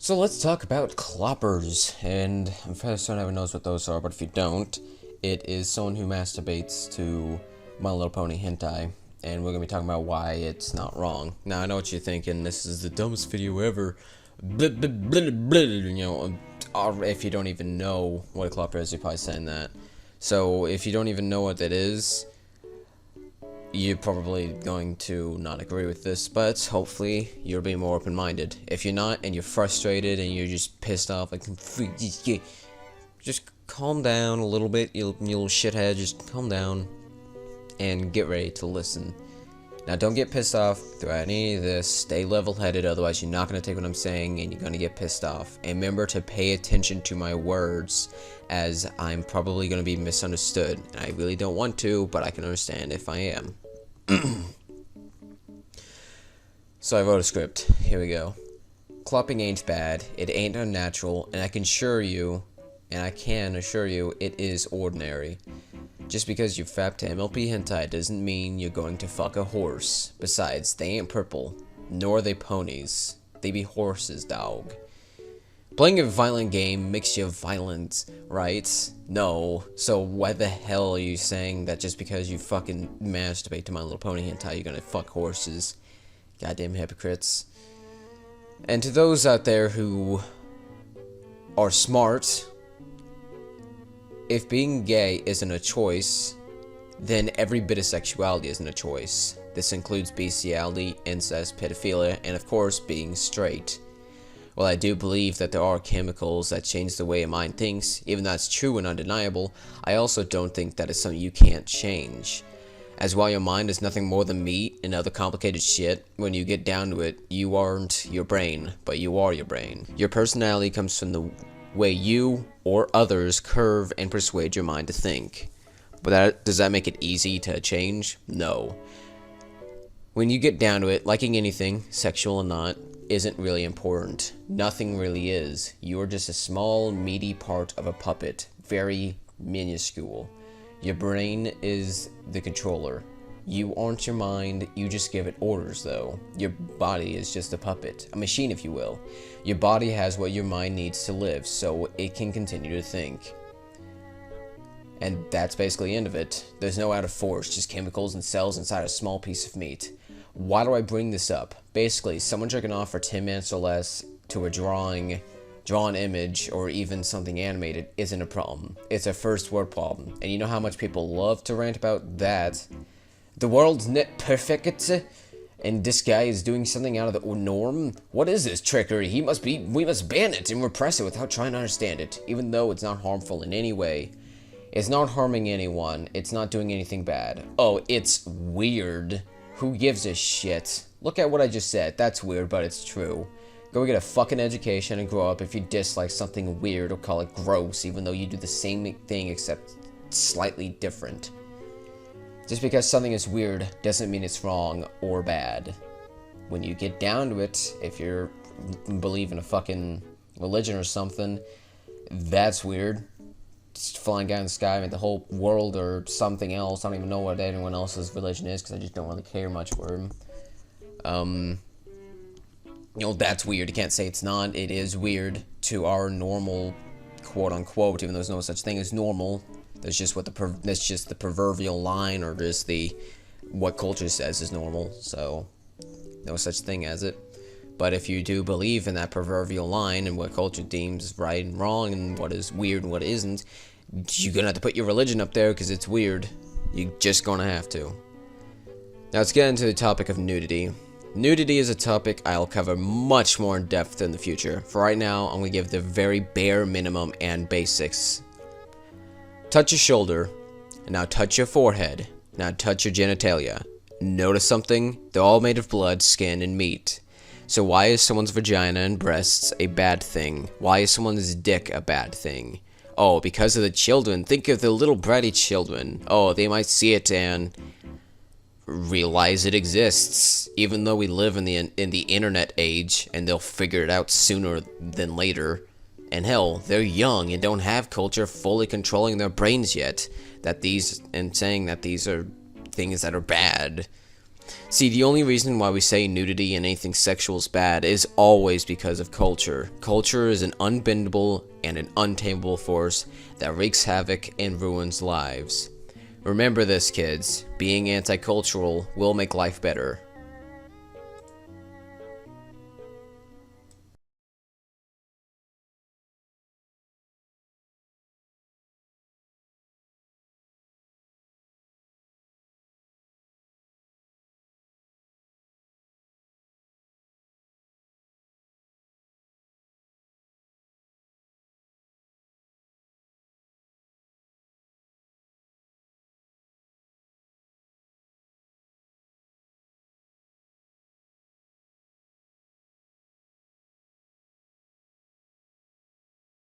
So let's talk about cloppers, and I'm fairly certain everyone knows what those are, but if you don't, it is someone who masturbates to My Little Pony hentai, and we're going to be talking about why it's not wrong. Now, I know what you're thinking, this is the dumbest video ever, or if you don't even know what a clopper is, you're probably saying that. So, if you don't even know what that is, you're probably going to not agree with this, but hopefully you'll be more open-minded. If you're not, and you're frustrated, and you're just pissed off, like, just calm down a little bit, you little shithead, just calm down, and get ready to listen. Now, don't get pissed off throughout any of this, stay level-headed, otherwise you're not going to take what I'm saying, and you're going to get pissed off. And remember to pay attention to my words, as I'm probably going to be misunderstood, and I really don't want to, but I can understand if I am. So I wrote a script. Here we go. Clopping ain't bad, it ain't unnatural, and I can assure you, it is ordinary. Just because you fap to MLP hentai doesn't mean you're going to fuck a horse. Besides, they ain't purple, nor are they ponies. They be horses, dog. Playing a violent game makes you violent, right? No. So why the hell are you saying that just because you fucking masturbate to My Little Pony hentai, you're gonna fuck horses? Goddamn hypocrites. And to those out there who are smart, if being gay isn't a choice, then every bit of sexuality isn't a choice. This includes bestiality, incest, pedophilia, and of course, being straight. While I do believe that there are chemicals that change the way a mind thinks, even though that's true and undeniable, I also don't think that is something you can't change. As while your mind is nothing more than meat and other complicated shit, when you get down to it, you aren't your brain, but you are your brain. Your personality comes from the way you or others curve and persuade your mind to think. But does that make it easy to change? No. When you get down to it, liking anything, sexual or not, isn't really important. Nothing really is. You're just a small, meaty part of a puppet. Very minuscule. Your brain is the controller. You aren't your mind, you just give it orders though. Your body is just a puppet, a machine if you will. Your body has what your mind needs to live, so it can continue to think. And that's basically the end of it. There's no outer force, just chemicals and cells inside a small piece of meat. Why do I bring this up? Basically, someone jerking off for 10 minutes or less to a drawn image, or even something animated, isn't a problem. It's a first world problem. And you know how much people love to rant about that? The world's not perfect, and this guy is doing something out of the norm? What is this trickery? We must ban it and repress it without trying to understand it, even though it's not harmful in any way. It's not harming anyone, it's not doing anything bad. Oh, it's weird. Who gives a shit? Look at what I just said. That's weird, but it's true. Go get a fucking education and grow up if you dislike something weird or call it gross, even though you do the same thing except slightly different. Just because something is weird doesn't mean it's wrong or bad. When you get down to it, if you believe in a fucking religion or something, that's weird. Just flying down in the sky, I mean, the whole world or something else. I don't even know what anyone else's religion is because I just don't really care much for them. That's weird. You can't say it's not. It is weird to our normal, quote unquote, even though there's no such thing as normal. That's just the proverbial line, or just what culture says is normal. So no such thing as it. But if you do believe in that proverbial line and what culture deems right and wrong and what is weird and what isn't, you're gonna have to put your religion up there because it's weird. You're just gonna have to. Now let's get into the topic of nudity. Nudity is a topic I'll cover much more in depth in the future. For right now, I'm gonna give the very bare minimum and basics. Touch your shoulder, and now touch your forehead, now touch your genitalia. Notice something? They're all made of blood, skin, and meat. So why is someone's vagina and breasts a bad thing? Why is someone's dick a bad thing? Oh, because of the children. Think of the little bratty children. Oh, they might see it and realize it exists, even though we live in the internet age, and they'll figure it out sooner than later. And hell, they're young and don't have culture fully controlling their brains yet. And saying that these are things that are bad. See, the only reason why we say nudity and anything sexual is bad is always because of culture. Culture is an unbendable and an untamable force that wreaks havoc and ruins lives. Remember this, kids. Being anti-cultural will make life better.